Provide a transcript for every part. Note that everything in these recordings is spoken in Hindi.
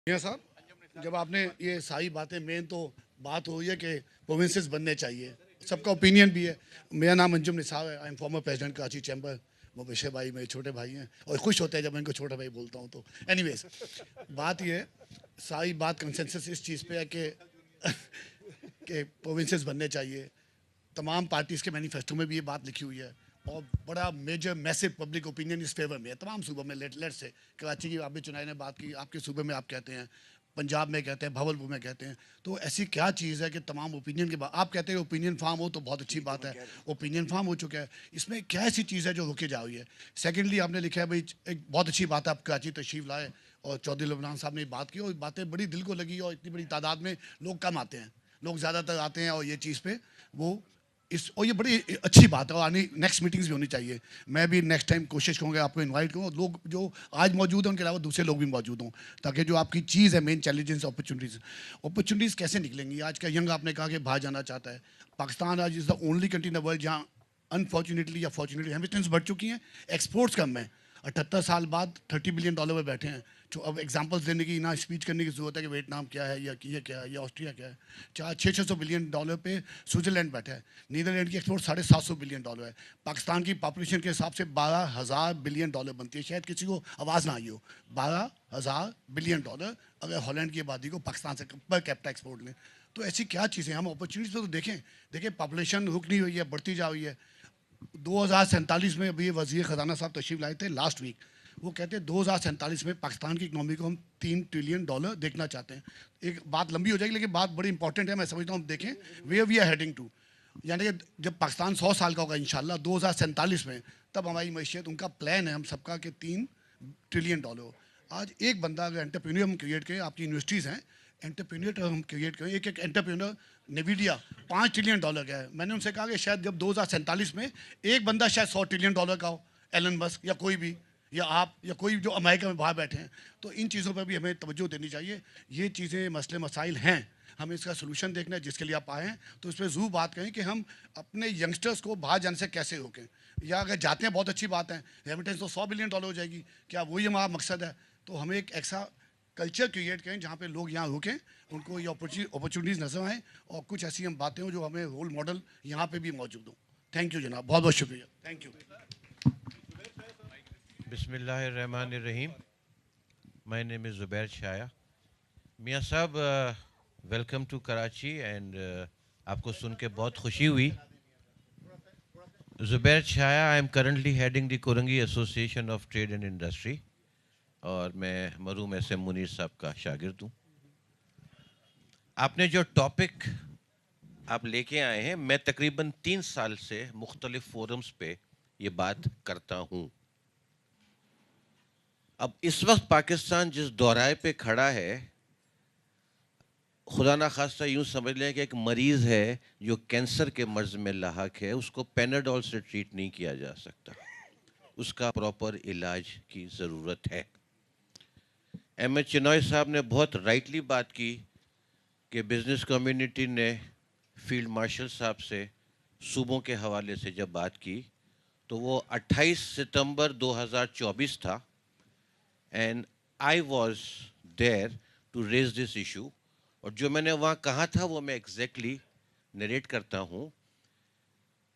मियाँ साहब, जब आपने ये सारी बातें, मेन तो बात हो रही है कि प्रोविंसेस बनने चाहिए, सबका ओपिनियन भी है। मेरा नाम अंजुम निसार है, I am former president Karachi chamber. वो विषय भाई मेरे छोटे भाई हैं और खुश होते हैं जब मैं इनको छोटा भाई बोलता हूँ। तो एनीवेज, बात ये है, सारी बात कंसेंसस इस चीज़ पे है कि कि प्रोविंसेस बनने चाहिए। तमाम पार्टीज़ के मैनिफेस्टो में भी ये बात लिखी हुई है और बड़ा मेजर मैसिव पब्लिक ओपिनियन इस फेवर में है तमाम सूबों में। लेट से कराची की आप भी चुनाव ने बात की, आपके सूबे में आप कहते हैं, पंजाब में कहते हैं, भावलपुर में कहते हैं। तो ऐसी क्या चीज़ है कि तमाम ओपिनियन के बाद आप कहते हैं ओपिनियन फार्म हो, तो बहुत अच्छी बात है, ओपिनियन फार्म हो चुका है। इसमें क्या ऐसी चीज़ है जो रुके जा रही है? सेकेंडली, आपने लिखा है भाई, एक बहुत अच्छी बात है आप कराची तशरीफ लाए और चौधरी लुबनान साहब ने बात की और बातें बड़ी दिल को लगी और इतनी बड़ी तादाद में लोग कम आते हैं, लोग ज़्यादातर आते हैं और ये चीज़ पे वो इस और ये बड़ी अच्छी बात है और आने नेक्स्ट मीटिंग्स भी होनी चाहिए। मैं भी नेक्स्ट टाइम कोशिश करूँगा आपको इनवाइट करूँ, लोग जो आज मौजूद हैं उनके अलावा दूसरे लोग भी मौजूद हों, ताकि जो आपकी चीज़ है मेन चैलेंजेस अपॉर्चुनिटीज़ कैसे निकलेंगी। आज का यंग आपने कहा कि बाहर जाना चाहता है। पाकिस्तान आज is the only country in the world जहाँ अनफॉर्चुनेटली या फॉर्चुनेटली हेमिटेंस बढ़ चुकी हैं, एक्सपोर्ट्स कम है। 78 साल बाद $30 बिलियन में बैठे हैं। जो अब एग्जांपल्स देने की ना स्पीच करने की ज़रूरत है कि वियतनाम क्या है या ये क्या है या ऑस्ट्रिया क्या है। 600 बिलियन डॉलर पे स्विट्ज़रलैंड बैठा है। नीदरलैंड की एक्सपोर्ट $750 बिलियन है। पाकिस्तान की पॉपुलेशन के हिसाब से $12,000 बिलियन बनती है। शायद किसी को आवाज़ ना आई हो, $12,000 बिलियन अगर हॉलैंड की आबादी को पाकिस्तान से पर कैपिटा एक्सपोर्ट लें। तो ऐसी क्या चीज़ें, हम अपॉर्चुनिटीज़ तो देखें। देखिए पॉपुलेशन रुक नहीं हुई है, बढ़ती जा रही है। 2047 में अभी वज़ीर ख़जाना साहब तशरीफ लाए थे लास्ट वीक। वो कहते हैं 2047 में पाकिस्तान की इकनॉमी को हम $3 ट्रिलियन देखना चाहते हैं। एक बात लंबी हो जाएगी लेकिन बात बड़ी इंपॉर्टेंट है, मैं समझता हूँ। देखें where we are heading to, यानी कि जब पाकिस्तान 100 साल का होगा इंशाल्लाह 2047 में, तब हमारी मैशियत, उनका प्लान है हम सबका कि $3 ट्रिलियन हो। आज एक बंदा अगर एंटरप्रेन्योर हम क्रिएट करें, आपकी यूनिवर्सिटीज़ हैं, एंटरप्रेन्योर हम क्रिएट करें, एक एक एंटरप्रेन्योर, नेविडिया $5 ट्रिलियन का है। मैंने उनसे कहा कि शायद जब 2047 में एक बंदा शायद $100 ट्रिलियन का हो, एलन मस्क या कोई भी, या आप या कोई जो अमेरिका में बाहर बैठे हैं। तो इन चीज़ों पर भी हमें तवज्जो देनी चाहिए। ये चीज़ें मसले मसाइल हैं, हमें इसका सोल्यूशन देखना है। जिसके लिए आप आए हैं तो इस पर ज़रूर बात करें कि हम अपने यंगस्टर्स को बाहर जाने से कैसे रोकें, या अगर जाते हैं बहुत अच्छी बात है, रेमिटेंस तो $100 बिलियन हो जाएगी, क्या वही हमारा मकसद है? तो हमें एक ऐसा कल्चर क्रिएट करें जहाँ पे लोग यहाँ रुकें, उनको ये अपॉर्चुनिटीज़ नजर आएँ और कुछ ऐसी हम बातें हों जो हमें रोल मॉडल यहाँ पे भी मौजूद हों। थैंक यू जनाब, बहुत बहुत शुक्रिया, थैंक यू। बिस्मिल्लाहिर्रहमानिर्रहीम। My name is Zubair Shaya. मियाँ साहब, वेलकम टू कराची एंड आपको सुन के बहुत खुशी हुई। जुबैर शाया, I am currently heading the Korangi association of trade and industry और मैं मरूम एस एम मुनीर साहब का शागिर्द हूँ। आपने जो टॉपिक आप लेके आए हैं, मैं तकरीबन 3 साल से मुख्तलिफ फोरम्स पे ये बात करता हूँ। अब इस वक्त पाकिस्तान जिस दौराए पे खड़ा है, खुदा ना खास्ता यूँ समझ लें कि एक मरीज़ है जो कैंसर के मर्ज़ में लाहक है, उसको पेनाडोल से ट्रीट नहीं किया जा सकता, उसका प्रॉपर इलाज की ज़रूरत है। एम एच चिनॉय साहब ने बहुत राइटली बात की कि बिज़नेस कम्युनिटी ने फील्ड मार्शल साहब से सूबों के हवाले से जब बात की तो वो 28 सितंबर 2024 था and I was there to raise this issue. और जो मैंने वहाँ कहा था वो मैं एग्जैक्टली नरेट करता हूँ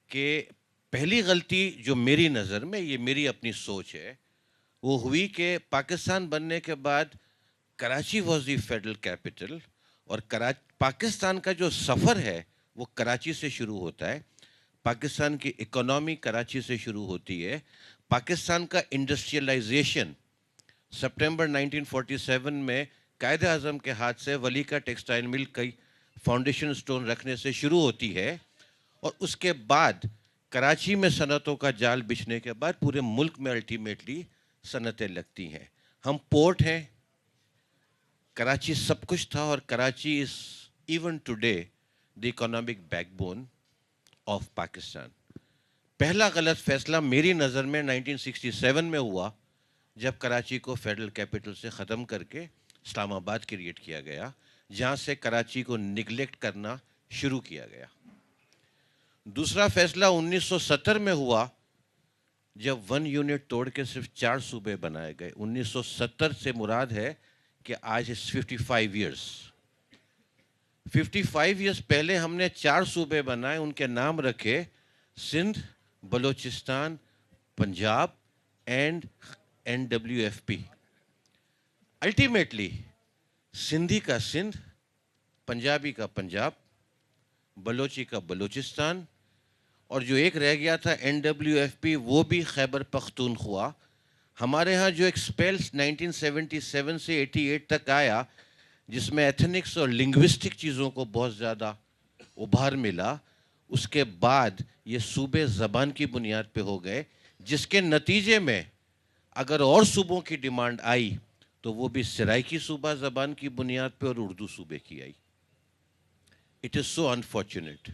कि पहली गलती जो मेरी नज़र में, ये मेरी अपनी सोच है, वो हुई कि पाकिस्तान बनने के बाद Karachi was the federal capital और पाकिस्तान का जो सफ़र है वो कराची से शुरू होता है। पाकिस्तान की इकोनॉमी कराची से शुरू होती है। पाकिस्तान का इंडस्ट्रियलाइजेशन सितंबर 1947 में कायद आज़म के हाथ से वली का टेक्सटाइल मिल कई फाउंडेशन स्टोन रखने से शुरू होती है और उसके बाद कराची में सनतों का जाल बिछने के बाद पूरे मुल्क में अल्टीमेटली सनतें लगती हैं। हम पोर्ट हैं, कराची सब कुछ था और Karachi is even today the economic backbone of Pakistan. पहला गलत फैसला मेरी नज़र में 1967 में हुआ जब कराची को फेडरल कैपिटल से ख़त्म करके इस्लामाबाद क्रिएट किया गया, जहाँ से कराची को निगलेक्ट करना शुरू किया गया। दूसरा फैसला 1970 में हुआ जब 1 यूनिट तोड़ के सिर्फ 4 सूबे बनाए गए। 1970 से मुराद है कि आज 55 ईयर्स 55 ईयर्स पहले हमने 4 सूबे बनाए, उनके नाम रखे Sindh, Balochistan, Punjab and NWFP। Ultimately Sindhi का सिंध, पंजाबी का पंजाब, बलोची का बलूचिस्तान, और जो एक रह गया था NWFP, वो भी खैबर पख्तूनख्वा। हमारे यहाँ जो एक स्पेल 1977 से 88 तक आया, जिसमें एथनिक्स और लिंग्विस्टिक चीज़ों को बहुत ज़्यादा उभार मिला, उसके बाद ये सूबे ज़बान की बुनियाद पे हो गए, जिसके नतीजे में अगर और सूबों की डिमांड आई तो वो भी सराइकी सूबा ज़बान की बुनियाद पे और उर्दू सूबे की आई। It is so unfortunate.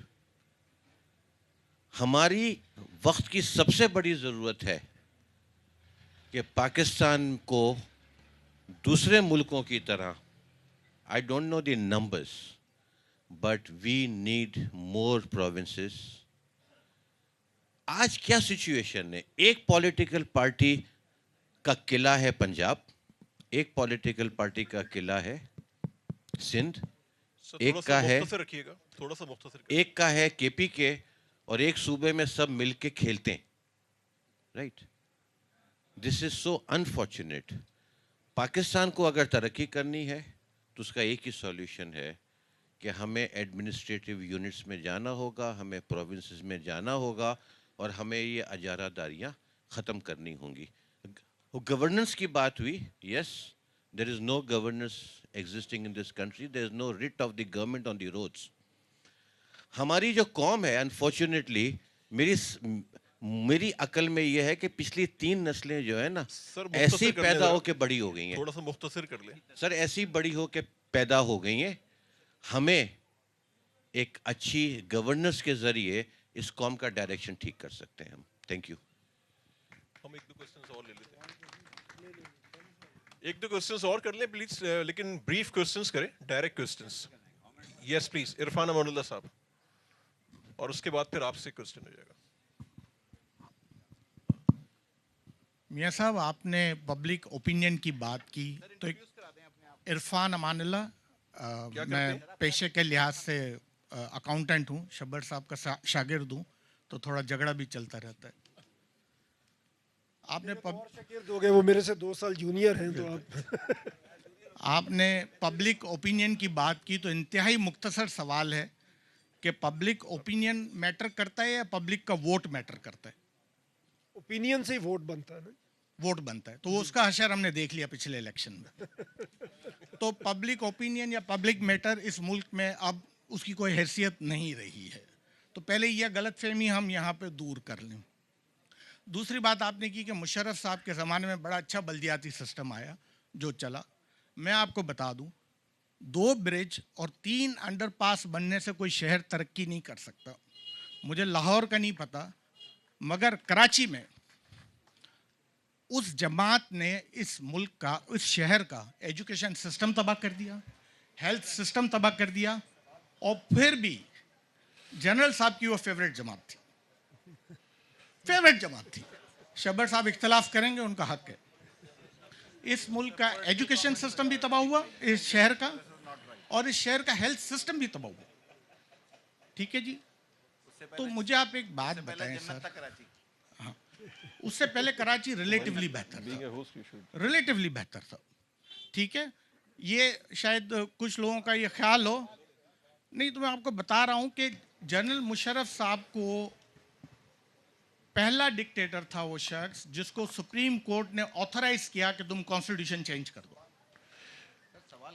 हमारी वक्त की सबसे बड़ी ज़रूरत है कि पाकिस्तान को दूसरे मुल्कों की तरह, I don't know the numbers, but we need more provinces. आज क्या सिचुएशन है? एक पॉलिटिकल पार्टी का किला है पंजाब, एक पॉलिटिकल पार्टी का किला है सिंध, एक का है, रखिएगा थोड़ा सा मुख्तसर, एक का है KPK, और एक सूबे में सब मिलके खेलते हैं। Right, this is so unfortunate. Pakistan को अगर तरक्की करनी है तो उसका एक ही सॉल्यूशन है कि हमें एडमिनिस्ट्रेटिव यूनिट्स में जाना होगा, हमें प्रोविंसेस में जाना होगा, और हमें ये अजारादारियाँ ख़त्म करनी होंगी। गवर्नेंस की बात हुई, yes, there is no governance existing in this country, there is no writ of the government on the roads. हमारी जो कौम है, अनफॉर्चुनेटली, मेरी अकल में यह है कि पिछली 3 नस्लें जो है ना, ऐसी पैदा होके बड़ी हो गई हैं। थोड़ा सा मुख्तसर कर ले सर, ऐसी बड़ी होके पैदा हो गई हैं। हमें एक अच्छी गवर्नेंस के जरिए इस कौम का डायरेक्शन ठीक कर सकते हैं हम। Thank you. हम 1-2 क्वेश्चंस और ले लेते हैं, 1-2 क्वेश्चंस और कर लें प्लीज, लेकिन ब्रीफ क्वेश्चंस करें, direct questions. Yes please, Irfan Amanullah साहब, और उसके बाद फिर आपसे क्वेश्चन हो जाएगा। मियाँ साहब, आपने पब्लिक ओपिनियन की बात की, तो इरफान अमानुल्लाह, मैं पेशे के लिहाज से अकाउंटेंट हूँ, शब्बर साहब का शागिर्द हूँ, तो थोड़ा झगड़ा भी चलता रहता है। आपने शागिर्द हो गए, वो मेरे से 2 साल जूनियर हैं, तो आपने पब्लिक ओपिनियन की बात की, तो इंतहाई मुख्तसर सवाल है कि पब्लिक ओपिनियन मैटर करता है या पब्लिक का वोट मैटर करता है? ओपिनियन से ही वोट बनता है ना। वोट बनता है, तो उसका हशर हमने देख लिया पिछले इलेक्शन में। तो पब्लिक ओपिनियन या पब्लिक मैटर इस मुल्क में अब उसकी कोई हैसियत नहीं रही है। तो पहले यह गलतफहमी हम यहाँ पे दूर कर लें। दूसरी बात आपने की कि मुशर्रफ साहब के ज़माने में बड़ा अच्छा बल्दियाती सिस्टम आया जो चला। मैं आपको बता दूं, 2 ब्रिज और 3 अंडरपास बनने से कोई शहर तरक्की नहीं कर सकता। मुझे लाहौर का नहीं पता, मगर कराची में उस जमात ने इस मुल्क का, इस शहर का एजुकेशन सिस्टम तबाह कर दिया, हेल्थ सिस्टम तबाह कर दिया, और फिर भी जनरल साहब की वो फेवरेट जमात थी, फेवरेट जमात थी। शब्बर साहब इख्तलाफ करेंगे, उनका हक है। इस मुल्क का एजुकेशन सिस्टम भी तबाह हुआ इस शहर का, और इस शहर का हेल्थ सिस्टम भी तबाह हुआ। ठीक है जी, तो मुझे आप एक बात बताएं सर। हाँ, उससे पहले कराची रिलेटिवली बेहतर था, रिलेटिवली बेहतर था। ठीक है, ये शायद कुछ लोगों का ये ख्याल हो, नहीं तो मैं आपको बता रहा हूं कि जनरल मुशर्रफ साहब को पहला डिक्टेटर था वो शख्स जिसको सुप्रीम कोर्ट ने ऑथराइज किया कि तुम कॉन्स्टिट्यूशन चेंज कर दो।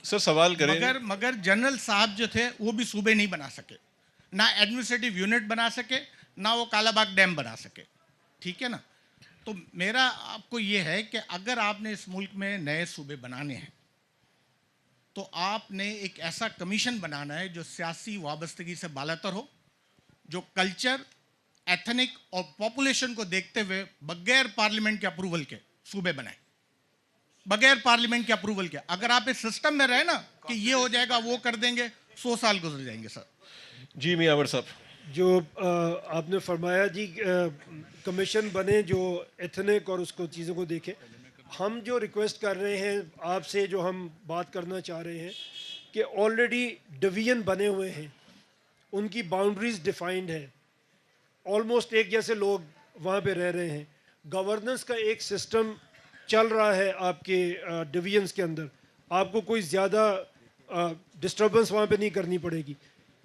सर सवाल करें, मगर जनरल साहब जो थे वो भी सूबे नहीं बना सके, ना एडमिनिस्ट्रेटिव यूनिट बना सके, ना वो कालाबाग डैम बना सके। ठीक है ना? तो मेरा आपको ये है कि अगर आपने इस मुल्क में नए सूबे बनाने हैं तो आपने एक ऐसा कमीशन बनाना है जो सियासी वाबस्तगी से बालातर हो, जो कल्चर, एथनिक और पॉपुलेशन को देखते हुए बगैर पार्लियामेंट के अप्रूवल के सूबे बनाए, बगैर पार्लियामेंट के अप्रूवल के। अगर आप इस सिस्टम में रहे ना कि ये हो जाएगा, वो कर देंगे, 100 साल गुजर जाएंगे सर। जी मियां अमर साहब, जो आपने फरमाया जी, कमीशन बने जो एथनिक और उसको चीज़ों को देखे, हम जो रिक्वेस्ट कर रहे हैं आपसे, जो हम बात करना चाह रहे हैं कि ऑलरेडी डिवीजन बने हुए हैं, उनकी बाउंड्रीज डिफाइंड है, ऑलमोस्ट एक जैसे लोग वहाँ पे रह रहे हैं, गवर्नेंस का एक सिस्टम चल रहा है आपके डिवीजन्स के अंदर, आपको कोई ज़्यादा डिस्टर्बेंस वहाँ पे नहीं करनी पड़ेगी।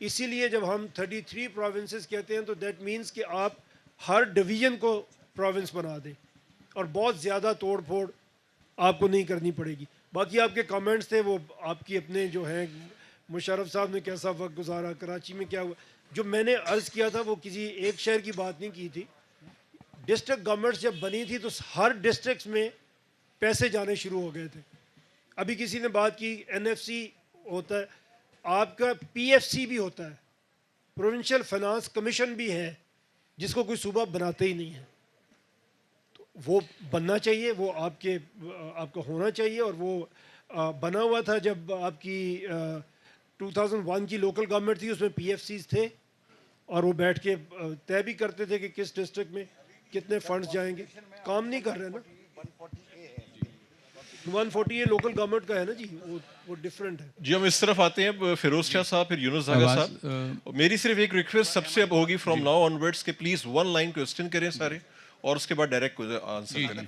इसीलिए जब हम 33 प्रोविंसेस कहते हैं तो दैट मीन्स कि आप हर डिवीज़न को प्रोविंस बना दें और बहुत ज़्यादा तोड़ फोड़ आपको नहीं करनी पड़ेगी। बाकी आपके कमेंट्स थे वो आपकी अपने जो हैं, मुशर्रफ साहब ने कैसा वक्त गुजारा, कराची में क्या हुआ, जो मैंने अर्ज़ किया था वो किसी एक शहर की बात नहीं की थी। डिस्ट्रिक्ट गवर्नमेंट्स जब बनी थी तो हर डिस्ट्रिक्ट में पैसे जाने शुरू हो गए थे। अभी किसी ने बात की NFC होता है, आपका PFC भी होता है, प्रोविंशियल फाइनेंस कमीशन भी है, जिसको कोई सूबा बनाते ही नहीं है। तो वो बनना चाहिए, वो आपका होना चाहिए। और वो बना हुआ था जब आपकी 2001 की लोकल गवर्नमेंट थी, उसमें PFCs थे और वो बैठ के तय भी करते थे कि किस डिस्ट्रिक्ट में कितने फंड्स जाएंगे। काम नहीं कर रहे ना, 140A लोकल गवर्नमेंट का है ना जी, वो डिफरेंट है जी। हम इस तरफ आते हैं, फिरोज शाह साहब, फिर यूनुस जागा साहब। मेरी सिर्फ एक रिक्वेस्ट सबसे अब होगी फ्रॉम नाउ ऑनवर्ड्स कि प्लीज 1 लाइन क्वेश्चन करें सारे, और उसके बाद डायरेक्ट आंसर करें।